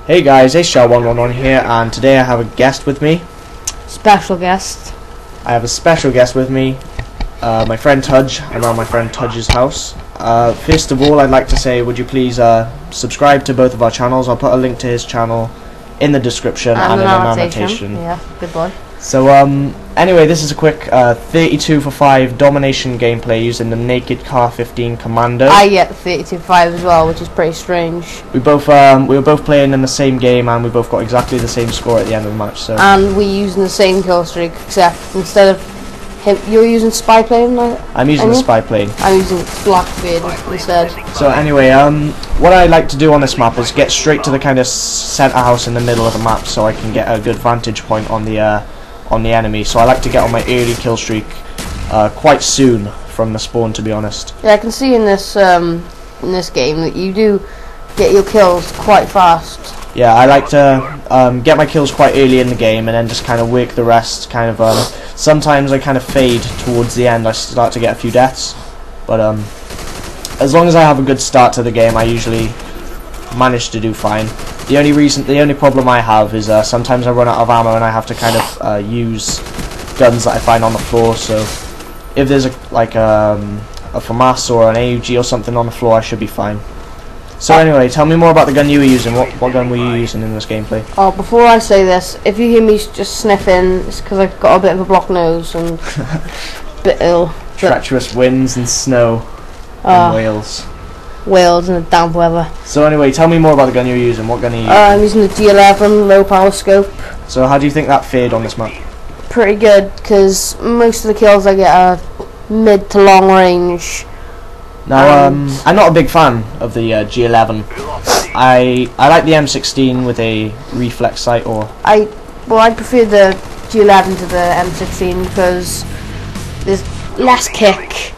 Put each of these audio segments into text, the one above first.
Hey guys, HL111 here, and today I have a guest with me. Special guest. I have a special guest with me, my friend Tudge. I'm at my friend Tudge's house. First of all, I'd like to say, would you please subscribe to both of our channels? I'll put a link to his channel in the description and in an annotation. Yeah, good boy. So anyway, this is a quick 32 for 5 domination gameplay using the naked car 15 Commando. I get the 32 for 5 as well, which is pretty strange. We were both playing in the same game, and we both got exactly the same score at the end of the match. So. And we're using the same kill streak, except instead of him, you're using spy plane. I'm using the spy plane. I'm using Blackbeard instead. So anyway, what I like to do on this map is get straight to the kind of center house in the middle of the map, so I can get a good vantage point on the enemy. So I like to get on my early kill streak quite soon from the spawn, to be honest. Yeah, I can see in this game that you do get your kills quite fast. Yeah, I like to get my kills quite early in the game and then just kind of work the rest. Kind of sometimes I kind of fade towards the end. I start to get a few deaths, but as long as I have a good start to the game, I usually manage to do fine. The only problem I have is sometimes I run out of ammo and I have to kind of use guns that I find on the floor. So if there's a FAMAS or an AUG or something on the floor, I should be fine. So anyway, tell me more about the gun you were using. What gun were you using in this gameplay? Oh, before I say this, if you hear me just sniffing, it's because I've got a bit of a blocked nose and a bit ill. Treacherous winds and snow in Wales. Wales and the damp weather. So anyway, tell me more about the gun you're using. What gun are you using? I'm using the G11 low power scope. So how do you think that fared on this map? Pretty good, because most of the kills I get are mid to long range. Now, I'm not a big fan of the G11. I like the M16 with a reflex sight, or I prefer the G11 to the M16 because there's less kick,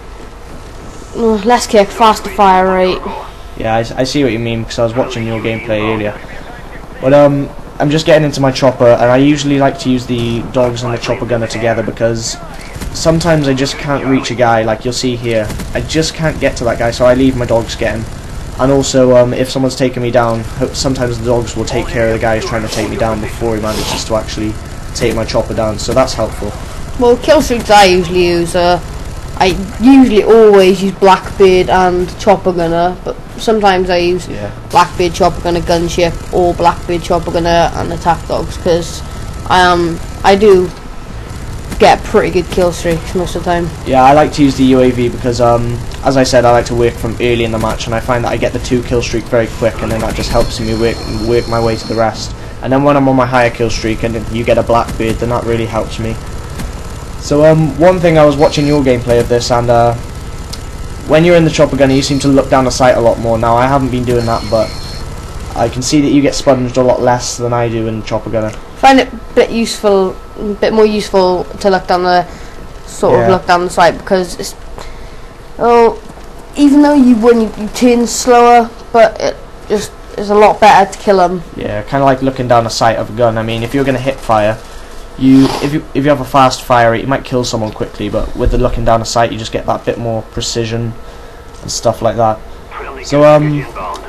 faster fire rate. Yeah, I see what you mean, because I was watching your gameplay earlier. But I'm just getting into my chopper, and I usually like to use the dogs and the chopper gunner together because sometimes I just can't reach a guy, like you'll see here. I just can't get to that guy, so I leave my dogs get him. And also, if someone's taking me down, sometimes the dogs will take care of the guy who's trying to take me down before he manages to actually take my chopper down, so that's helpful. Well, kill streaks I usually use, I usually always use Blackbeard and chopper gunner, but sometimes I use Blackbeard, chopper gunner, gunship, or Blackbeard, chopper gunner and attack dogs, because I do get pretty good kill streaks most of the time. Yeah, I like to use the UAV because, as I said, I like to work from early in the match, and I find that I get the 2 kill streak very quick, and then that just helps me work my way to the rest. And then when I'm on my higher kill streak and you get a Blackbeard, then that really helps me. So one thing, I was watching your gameplay of this, and when you're in the chopper gunner, you seem to look down the sight a lot more. Now, I haven't been doing that, but I can see that you get sponged a lot less than I do in the chopper gunner. I find it a bit more useful to look down the look down the sight, because it's even though you turn slower, but it just is a lot better to kill them. Yeah, kind of like looking down the sight of a gun. I mean, if you're going to hip fire, if you have a fast fire rate, you might kill someone quickly, but with the looking down the sight, you just get that bit more precision and stuff like that. So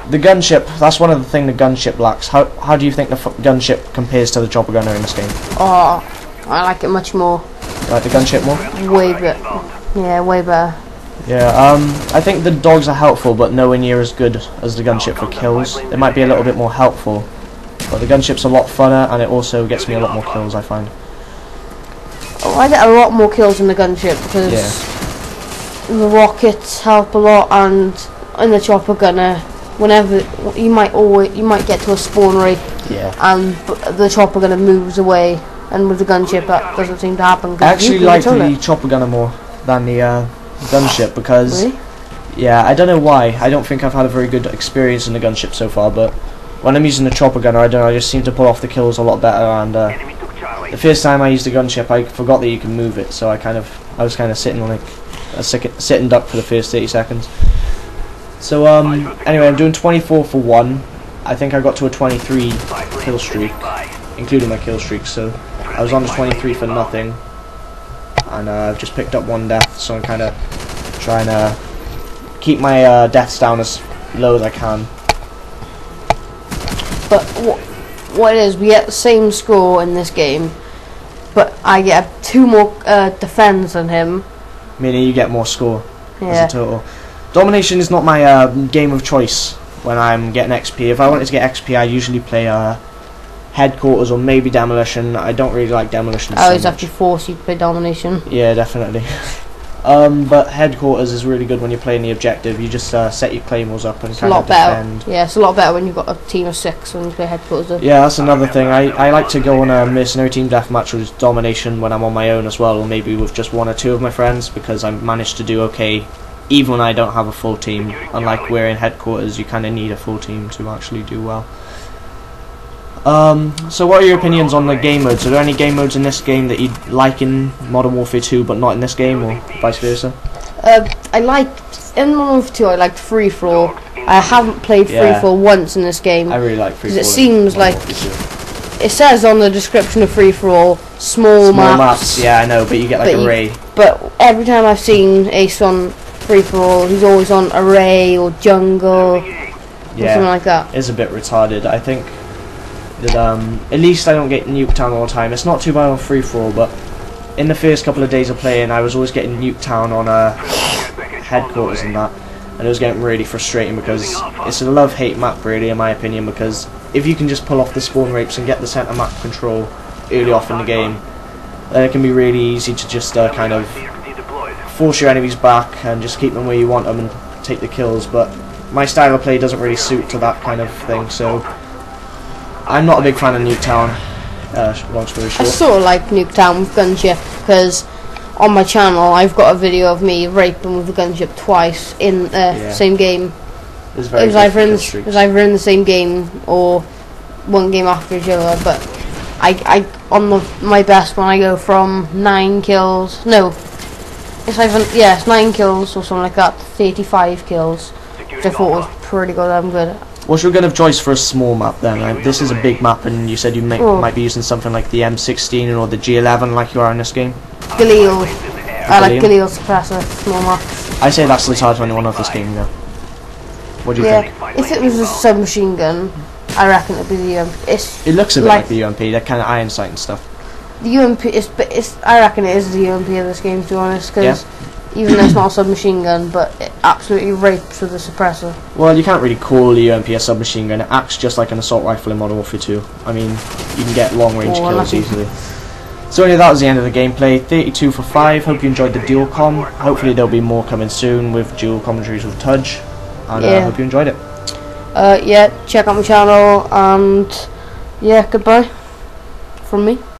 the gunship, that's one of the things the gunship lacks. How do you think the gunship compares to the chopper gunner in this game? Oh, I like it much more. You like the gunship more? Way better. Yeah, way better. Yeah, I think the dogs are helpful, but nowhere near as good as the gunship for kills. It might be a little bit more helpful, but the gunship's a lot funner, and it also gets me a lot more kills, I find. Oh, I get a lot more kills in the gunship because the rockets help a lot, and in the chopper gunner, whenever you might get to a spawn rate, and the chopper gunner moves away, and with the gunship that doesn't seem to happen. I actually like the chopper gunner more than the gunship because, I don't know why. I don't think I've had a very good experience in the gunship so far, but when I'm using the chopper gunner, I just seem to pull off the kills a lot better. And the first time I used the gunship, I forgot that you can move it, so I was kind of sitting like a sitting duck for the first 30 seconds. So anyway, I'm doing 24 for 1. I think I got to a 23 kill streak, including my kill streak. So I was on to 23 for nothing, and I've just picked up 1 death. So I'm kind of trying to keep my deaths down as low as I can. But what it is, we get the same score in this game, but I get 2 more defends than him. Meaning you get more score as Yeah. a total. Domination is not my game of choice when I'm getting XP. If I wanted to get XP, I usually play Headquarters or maybe Demolition. I don't really like Demolition I so always much. have to force you to play Domination. Yeah, definitely. But Headquarters is really good when you're playing the objective. You just set your Claymores up and It's a kind lot of better. defend. Yeah, it's a lot better when you've got a team of 6 when you play Headquarters. Yeah, that's another thing. I like to go on a mercenary team deathmatch with Domination when I'm on my own as well, or maybe with just 1 or 2 of my friends, because I managed to do okay even when I don't have a full team. Unlike we're in Headquarters, you kind of need a full team to actually do well. So what are your opinions on the game modes? Are there any game modes in this game that you like in Modern Warfare 2 but not in this game, or vice versa? I liked, in Modern Warfare 2 I liked Free For All. I haven't played Free For All once in this game. I really like Free For All. It seems like, it says on the description of Free For All, small maps. Yeah, I know, but you get like array. But every time I've seen Ace on Free For All, he's always on array or jungle, or something like that. It's a bit retarded. I think that at least I don't get Nuketown all the time. It's not too bad on Free For All, but in the first couple of days of playing, I was always getting Nuketown on Headquarters and that, and it was getting really frustrating because it's a love-hate map, really, in my opinion. Because if you can just pull off the spawn rapes and get the centre map control early off in the game, then it can be really easy to just kind of force your enemies back and just keep them where you want them and take the kills. But my style of play doesn't really suit to that kind of thing, so I'm not a big fan of Nuketown, long story I short. sort of like Nuketown with gunship, because on my channel I've got a video of me raping with a gunship twice in the same game. It was either in the same game or one game after each other, but I on my best when I go from 9 kills, no, it's it's 9 kills or something like that, 35 kills, which I thought was pretty goddamn good. What's your gun of choice for a small map then? This is a big map, and you said you might be using something like the M16 or the G11 like you are in this game. Galil. I like Galil suppressor, small maps. I say that's the title anyone of this game, though. What do you think? If it was a submachine gun, I reckon it'd be the UMP. It looks a bit like the UMP, that kind of iron sight and stuff. The UMP I reckon it is the UMP of this game, to be honest, because even though it's not a submachine gun, but it absolutely rapes with the suppressor. Well, you can't really call the UMP a submachine gun. It acts just like an assault rifle in Modern Warfare 2. I mean, you can get long range kills easily. So anyway, that was the end of the gameplay. 32 for 5. Hope you enjoyed the dual com. Hopefully there'll be more coming soon with dual commentaries with Tudge. And I hope you enjoyed it. Yeah, check out my channel, and yeah, goodbye from me.